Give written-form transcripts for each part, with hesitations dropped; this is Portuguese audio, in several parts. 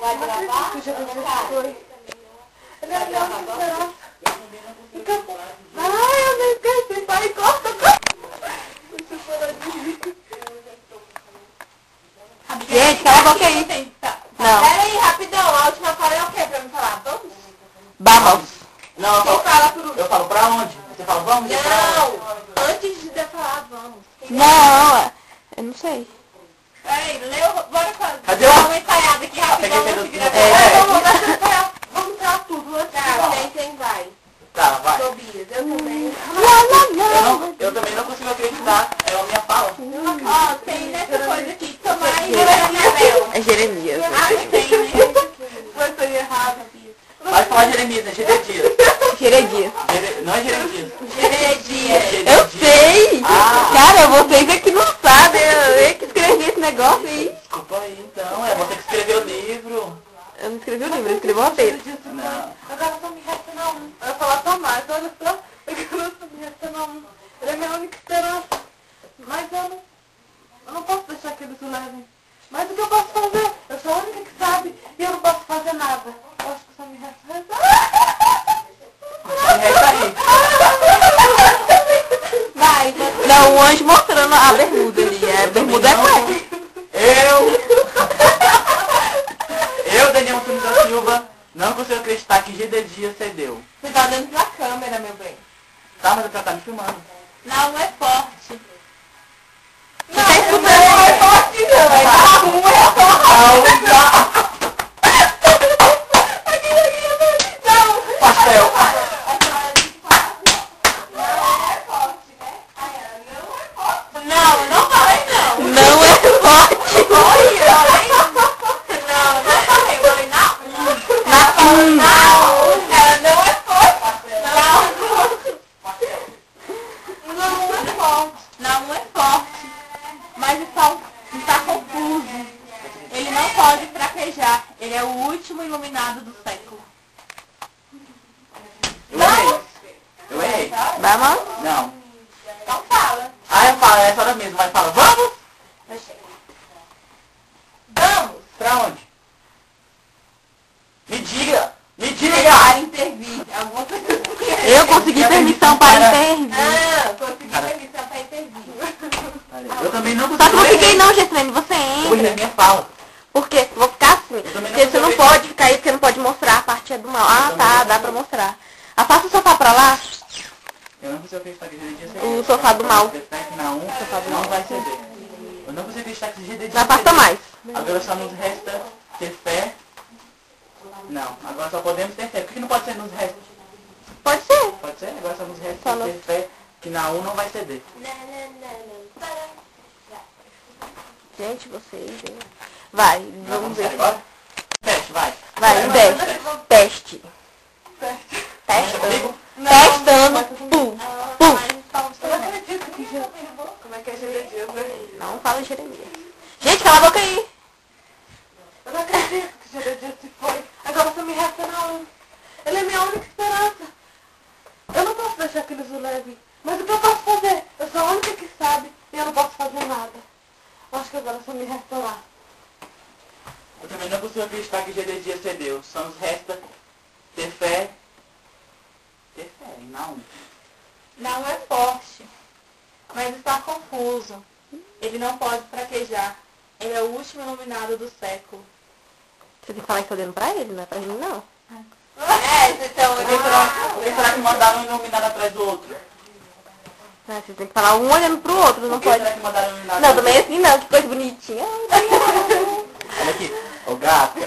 Vai gravar? Ai, eu não esqueci, pai, corta. Gente, cala a boca aí. Não. Pera aí, rapidão. A última fala é o quê pra me falar? Vamos? Vamos. Não, eu falo pra onde? Você fala vamos? Não, antes de eu falar, vamos. Não, eu não sei. Peraí, leu, bora fazer. Cadê Dá uma ensaiada aqui rapidão. Vamos entrar tudo antes. Tá, quem vai? Tá, vai. Tobias, eu também. Eu também não consigo acreditar. É a minha fala. Ó, tem nessa coisa aqui, tomar e Jeremias. É Jeremias. Ah, tem, né? Foi errado, Bia. Vai falar Jeremias, é Jeremias. Jeremias. Não é Jeremias. Jeremias. Eu sei! Ah. Cara, vocês é que não sabem. Eu que escrevi esse negócio aí. Desculpa aí, então. É você que escreveu o livro. Eu não escrevi o livro, eu escrevi o roteiro. Não. Agora só me resta não. Eu ia falar Tomás, olha só. Agora só me resta não. Ele é minha única esperança. Mas eu não posso deixar que eles o levem. Mas o que eu posso fazer? Eu sou a única que sabe e eu não posso fazer nada. Eu acho que só me resta rezar. Só me resta aí. Vai, Não, o anjo mostrando a bermuda ali. A bermuda é qual? Eu, Daniel Antunes da Silva, não consigo acreditar que GD Dias cedeu. você tá olhando pra câmera, meu bem. Tá, mas eu tá me filmando. Não é forte. Você tá escutando? Não é forte não. É forte. Não. Pastel. Não falei não. Não é forte. Ela não é forte. Não é forte. Mas está confuso. Ele não pode fraquejar. Ele é o último iluminado do século. Eu errei. Vamos? Não. Então fala. Ah, eu falo, é essa hora mesmo, mas fala, vamos? Vamos. Pra onde? Me diga! Me diga! Para intervir. Alguma coisa assim. Eu consegui permissão para intervir. Ah, consegui permissão para intervir. Eu também não Só que eu não fiquei não, Gessilene, você Eu errei entra. minha fala. Por quê? Vou ficar assim. também não Porque você não consigo pode ficar aí, porque não pode mostrar a parte do mal. Ah, tá, dá pra mostrar. Afasta o sofá pra lá. Eu não consigo acreditar que GD Dias cedeu. O sofá do mal. Não vai ceder. Eu não consigo acreditar que GD Dias Não afasta cedeu. mais. Agora só nos resta ter fé. Não, agora só podemos ter fé. Por que não pode ser nos resta? Pode ser. Pode ser? Agora só nos resta Só ter fé que Naum não vai ceder. Gente, vocês, hein? Vai, vamos ver. Agora? Teste, vai. Vai, um teste. Teste. Testa comigo? Testando. Pum. Pum. Eu não acredito que como é que é Jeremias, né? Não fala Jeremias. Gente, cala a boca aí. Eu não acredito que Jeremias se foi. Agora só me resta não. Ele é minha única esperança. Eu não posso deixar que eles o levem. Mas o que eu posso fazer? Eu sou a única que sabe e eu não posso fazer nada. Eu acho que agora só me resta lá. Eu também não consigo acreditar que GD Dias cedeu. Só nos resta ter fé. Ter fé em Naum. Não é forte, mas está confuso. Ele não pode fraquejar. Ele é o último iluminado do século. Você tem que falar isso olhando pra ele, não é pra mim, não. Então, Será que mandaram um iluminado atrás do outro? Ah, você tem que falar um olhando pro outro, não Por que pode. será que mandaram um iluminado Não, atrás também assim não, que coisa bonitinha. Olha aqui, ô gata.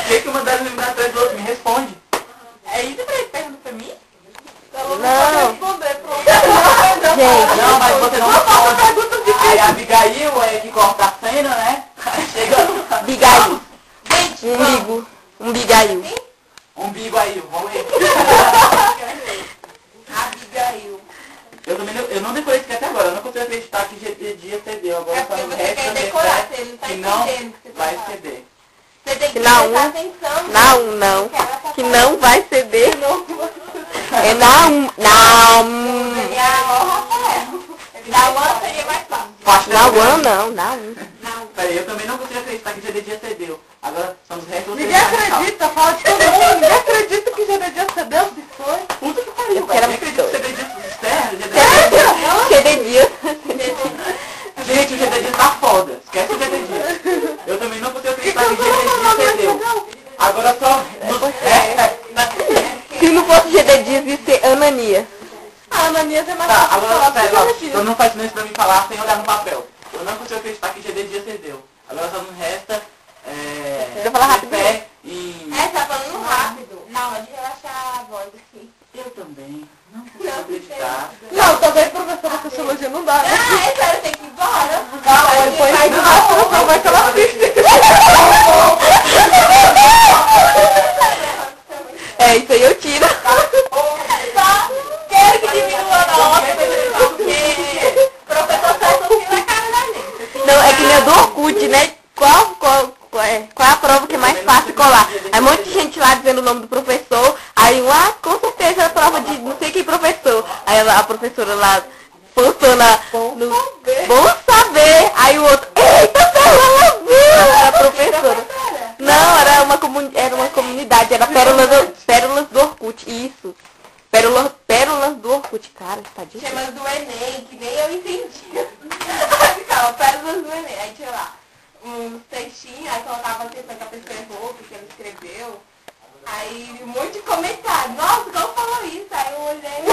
Por que mandaram um iluminado atrás do outro? Me responde. é isso que ele pergunta pra mim? Não. Responder, pronto. Gente, Não, mas você não responde. Aí a Abigail é que corta a cena, né? Aí chega... bigail. Gente, Umbigo. Um bigail. Umbigo aí, vamos ver. Abigail. Eu não decorei isso aqui até agora. Eu não consigo acreditar que GD Dias cedeu. Agora É só porque no você resto quer ter decorar, fé você não tá que não entendendo o que você tá vai falando. ceder. Você tem que Não, prestar atenção. Não. Que não vai ceder. É não. Seria o Rafael. Da Luana seria mais fácil. Não, não. Não. Peraí, eu também não consigo acreditar que GD cedeu. Agora são os restos. Ninguém acredita, fala de todo mundo. Ninguém acredita que GD cedeu, se foi. Puta que pariu, Eu quero velho. Nem acredito que GD externo, CD Dias. Gente, o GD tá foda. Esquece o GD. Eu também não consigo acreditar que GD cedeu. Agora só... Se não fosse GD Dias, ia ser Ananias. A Ananias é mais Tá, fácil de agora falar sério, do ó, que GD. eu não faço silêncio pra me falar sem olhar no papel. Eu não consigo acreditar que GD cedeu. Agora só não resta... Deixa eu falar rápido. fé em... Tá falando rápido. Não, é de relaxar a voz aqui. Eu também. Não consigo acreditar. Não, também professora de sociologia não dá, né? Ah, é sério, tem que ir embora. Não, ele põe aqui não vai que ela assiste. É, isso aí eu tiro. Só quero que diminua a nota, porque professor Celso não tira a cara da gente. Não, é que nem a do Orkut, né? Qual é a prova que é mais fácil colar? Aí um monte de gente lá dizendo o nome do professor, aí com certeza é a prova de não sei quem professor. Aí a professora lá postando no bom saber, aí o outro, eita, Fernanda, a professora. Não, era uma comunidade, era pérolas do Orkut, isso. Pérolas do Orkut, cara, tá difícil. Chama do Enem, que nem eu entendi. Calma, pérolas do Enem. Aí tinha lá uns textinhos, aí colocava a questão que a pessoa errou, porque ela escreveu. Aí um monte de comentário. Nossa, como falou isso? Aí eu olhei.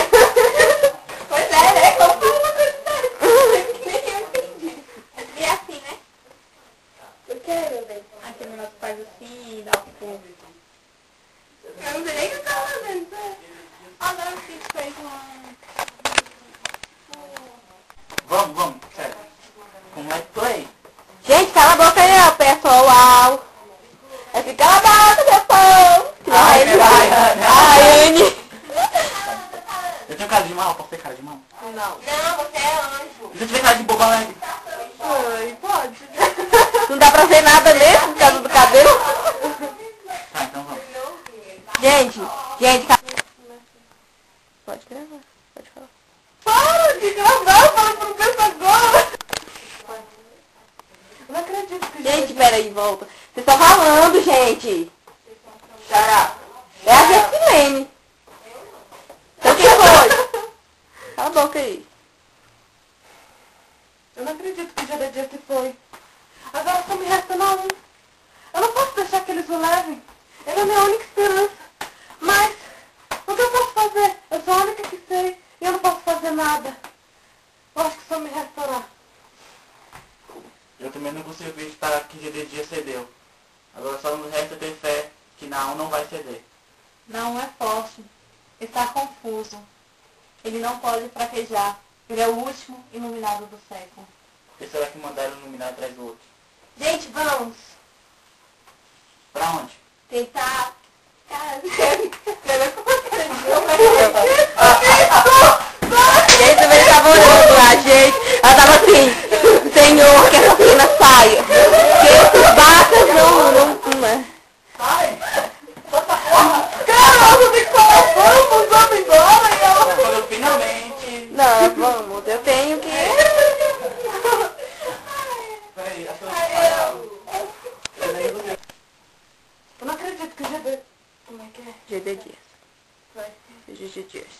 Pois é, né? Como falou uma coisa dessa? Que nem eu entendi. E é assim, né? Eu quero, velho. Aqui no nosso faz assim, dá um pouco. Eu não sei nem o que eu tava fazendo. Agora eu fiz fez uma... Vamos, sério. Como é que foi? Gente, cala a boca aí, ó, pessoal. É que cala a boca, pessoal. Ai, Anne. Eu tenho cara de mal? Posso ter cara de mal? Não. Não, você é anjo. E se eu tiver cara de boba, né? Ai, pode. Não dá pra ver nada mesmo por causa do cabelo. Tá, então vamos. Gente, pode gravar, pode falar. Para de gravar, fala pro professor agora. Eu não acredito que Gente, peraí, volta. Vocês estão falando, gente. Xará. É a Gessilene. Então quem foi? Cala a boca aí. Eu não acredito que GD se foi. Agora só me resta não um. Eu não posso deixar que eles o levem. Ele é a minha única esperança. Mas, o que eu posso fazer? Eu sou a única que sei. E eu não posso fazer nada. Eu acho que só me resta orar. Eu também não consigo acreditar que GD cedeu. Agora só nos resta ter fé que Naum não vai ceder. Não é forte. Está confuso. Ele não pode fraquejar. Ele é o último iluminado do século. Por que será que mandaram iluminar atrás do outro? Gente, vamos Pra onde? tentar... Cara, escreveu com uma cara de Gente, também tava olhando lá, gente. Ela tava assim, Senhor, que essa cena saia. Que esses vacas não. Sai! Caramba, tem que falar, vamos embora. E ela... Ela falou finalmente. Não, vamos, eu tenho que... Peraí, a sua... Eu não acredito que GD... Como é que é? GD Dias. GD Dias.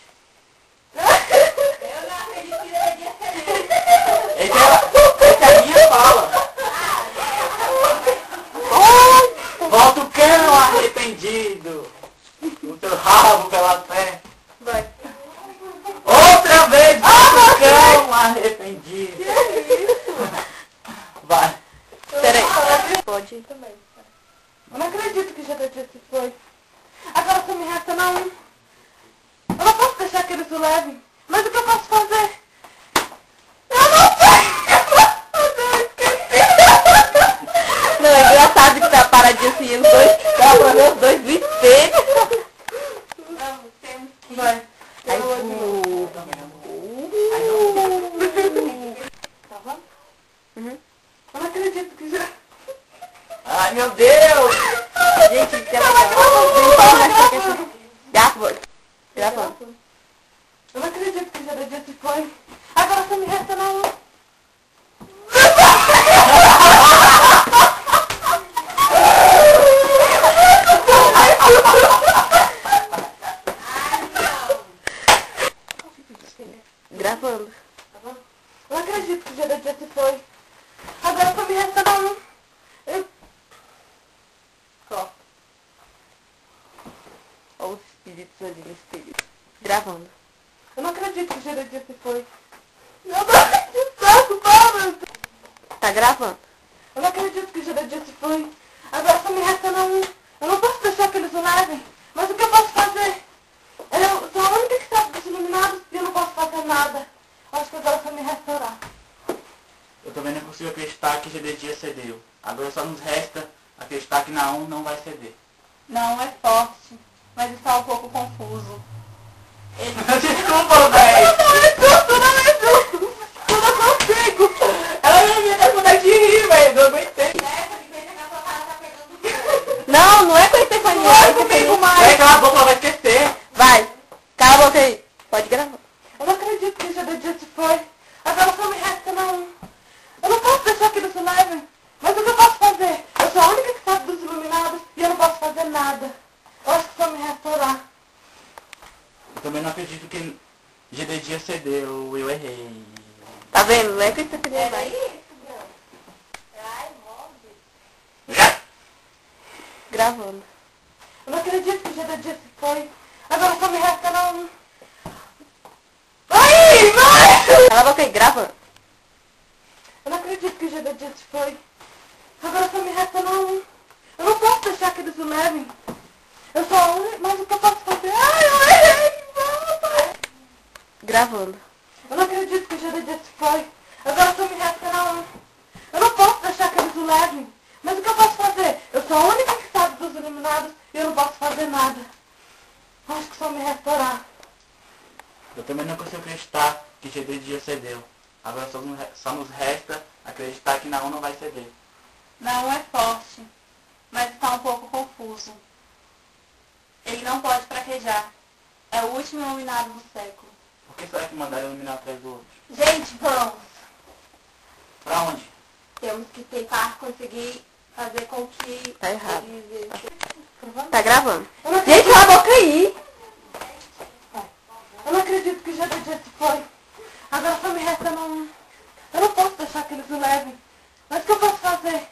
Eu não acredito que ele ia ser. Essa é a minha fala. Volta o cão arrependido. O teu rabo pela fé. Vai. Outra vez, volta o cão arrependido. Vai. Peraí, pode ir. Também. Eu não acredito que GD se foi. Agora só me resta não um. Eu não posso deixar que eles o levem. Mas o que eu posso fazer? Eu não sei! Eu esqueci! Não, é engraçado que tá paradinho assim, os dois, dá pra ver os dois do espelho. Vamos, temos que... Vai. Aí, Tá bom? Uhum. Eu não acredito que já... Ai, meu Deus. Gente, que legal. Já foi. Gravando. Eu não acredito que GD se foi. Agora só me resta não um. Espírito Santo, Espírito. Gravando. Eu não acredito que o Gerardia se foi. Meu Deus, que saco, para! Tá gravando. Eu não acredito que o Gerardia se foi. Agora só me resta não. Eu não posso deixar que eles o levem. Mas o que eu posso fazer? Eu sou a única que sabe dos iluminados e eu não posso fazer nada. Acho que agora só me resta orar. Eu também não consigo acreditar que GD cedeu. Agora só nos resta acreditar que Naum não vai ceder. Não é forte, mas está um pouco confuso. Ele... Desculpa, velho! Não é justo! Eu não consigo! Ela me dá vontade de rir, velho. Eu aguentei. Não, não é com a Estefania. Não é comigo mais! Vai, cala a boca, ela vai esquecer. Vai. Cala a boca aí. Pode gravar. Eu não acredito que o Gerardia se foi. Agora só me resta não. Eu não posso deixar que eles o levem. Mas o que eu posso fazer? Eu sou a única que sabe dos iluminados e eu não posso fazer nada. Eu acho que só me resta orar. Eu também não acredito que GD cedeu. Eu errei. Tá vendo? Não é com a Estefania, vai. Gravando. Eu não acredito que o Gerardia se foi. Agora só me resta não. Ai, vai! Cala a boca aí, gravando. Eu não acredito que o Gerardia se foi. Agora só me resta não. Eu não posso deixar que eles o levem. Eu sou a única, mas o que eu posso fazer? Ai, eu errei! Volta! Gravando. Eu não acredito que o Gerardia se foi. Agora só me resta não. Eu não posso deixar que eles o levem. Mas o que eu posso fazer? Eu sou a única que sabe dos iluminados e eu não posso fazer nada. Acho que só me resta orar. Eu também não consigo acreditar que GD cedeu. Agora só nos resta acreditar que Naum não vai ceder. Não é forte, mas está um pouco confuso. Ele não pode fraquejar. É o último iluminado do século. Por que será que mandaram iluminar atrás do outro? Gente, vamos. Pra onde? Temos que tentar conseguir fazer com que... Tá errado. eles- Tá gravando. Eu não Gente, acredito, cala a boca aí. eu não acredito que o Gerardia se foi. Agora só me resta não. Eu não posso deixar que eles o levem. Mas o que eu posso fazer?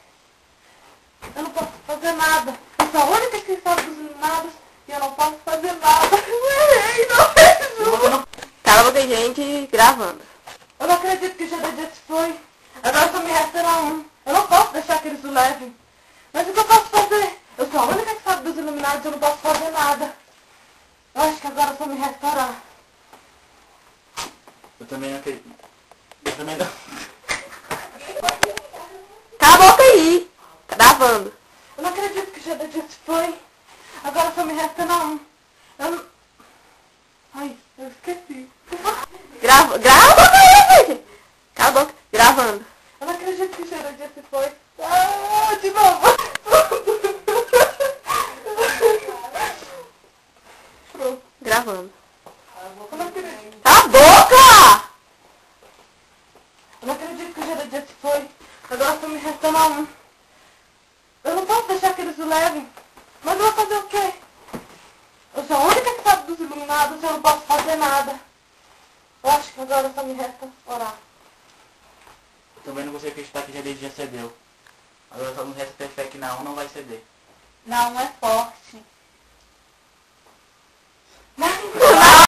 Eu não posso fazer nada. Eu sou a única que sabe dos iluminados e eu não posso fazer nada. Eu errei, não. Cala a boca aí, gente. Gravando. Eu não acredito que o Gerardia se foi. Agora só me resta não. Eu não posso deixar que eles o levem. Mas o que eu posso fazer? Eu sou a única que sabe dos iluminados e eu não posso fazer nada. Eu acho que agora só me resta orar. Eu também não acredito. Eu também não. Cala a boca aí. Gravando. Eu não acredito que o Gerardia se foi. Agora só me resta não. Eu não... Ai, eu esqueci. Cala a boca aí, gente. Cala a boca. Gravando. Eu não acredito que o Gerardia se foi. Ah, de novo. Gravando. Eu não acredito. Cala a boca! Eu não acredito que o Gerardia se foi. Agora só me resta não. Eu não posso deixar que eles o levem. Mas eu vou fazer o quê? Eu sou a única que sabe dos iluminados e eu não posso fazer nada. Eu acho que agora só me resta orar. Eu também não consigo acreditar que GD cedeu. Agora só nos resta ter fé que Naum não vai ceder. Não é forte,